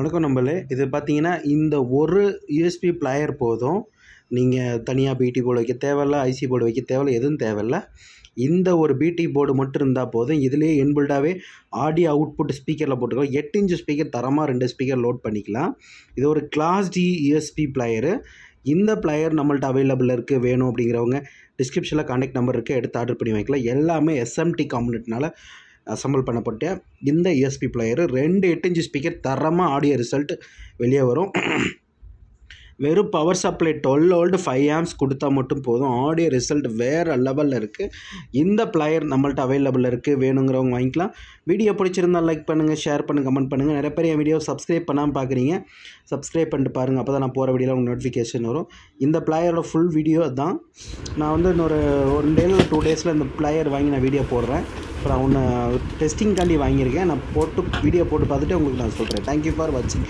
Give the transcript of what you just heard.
வணக்கம் நம்பளே. இது பார்த்தீங்கன்னா, இந்த ஒரு யூஎஸ்பி ப்ளேயர் போதும். நீங்கள் தனியாக பிடி போர்டு வைக்க தேவையில்ல, ஐசி போர்டு வைக்க தேவையில்ல, எதுவும் தேவையில்ல. இந்த ஒரு பிடி போர்டு மட்டும் இருந்தால் போதும். இதிலேயே இன்பில்டாகவே ஆடியோ அவுட்புட் ஸ்பீக்கரில் போட்டுக்கலாம். 8 இன்ச் ஸ்பீக்கர் தரமாக 2 ஸ்பீக்கர் லோட் பண்ணிக்கலாம். இது ஒரு கிளாஸ் டி யூஎஸ்பி ப்ளேயரு. இந்த ப்ளேயர் நம்மள்ட்ட அவைலபிள் இருக்குது. வேணும் அப்படிங்கிறவங்க டிஸ்கிரிப்ஷனில் கான்டாக்ட் நம்பர் இருக்குது, எடுத்து ஆர்டர் பண்ணி வைக்கலாம். எல்லாமே எஸ்எம்டி காம்பனெண்ட்னால அசம்பிள் பண்ணப்பட்ட இந்த யூஎஸ்பி ப்ளேயரு 2 8 இன்ச் ஸ்பீக்கர் தரமாக ஆடியோ ரிசல்ட் வெளியே வரும். வெறும் பவர் சப்ளை 12 வோல்ட் 5 ஆம்ஸ் கொடுத்தா மட்டும் போதும். ஆடியோ ரிசல்ட் வேறு லெவலில் இருக்குது. இந்த ப்ளேயர் நம்மள்ட்ட அவைலபிள் இருக்குது. வேணுங்கிறவங்க வாங்கிக்கலாம். வீடியோ பிடிச்சிருந்தால் லைக் பண்ணுங்கள், ஷேர் பண்ணுங்கள், கமெண்ட் பண்ணுங்கள். நிறைய பேர் என் வீடியோ சப்ஸ்கிரைப் பண்ணாமல் பார்க்குறீங்க. சப்ஸ்கிரைப் பண்ணிட்டு பாருங்கள். அப்போ தான் நான் போகிற வீடியோவில் உங்களுக்கு நோட்டிஃபிகேஷன் வரும். இந்த ப்ளேயரோட ஃபுல் வீடியோ தான் நான் வந்து இன்னொரு 1 டே இல்லை 2 டேஸில் இந்த ப்ளேயர் வாங்கி நான் வீடியோ போடுறேன். அப்புறம் ஒன்று டெஸ்டிங்காண்டி வாங்கியிருக்கேன். நான் வீடியோ போட்டு பார்த்துட்டு உங்களுக்கு நான் சொல்கிறேன். தேங்க்யூ ஃபார் வாட்சிங்.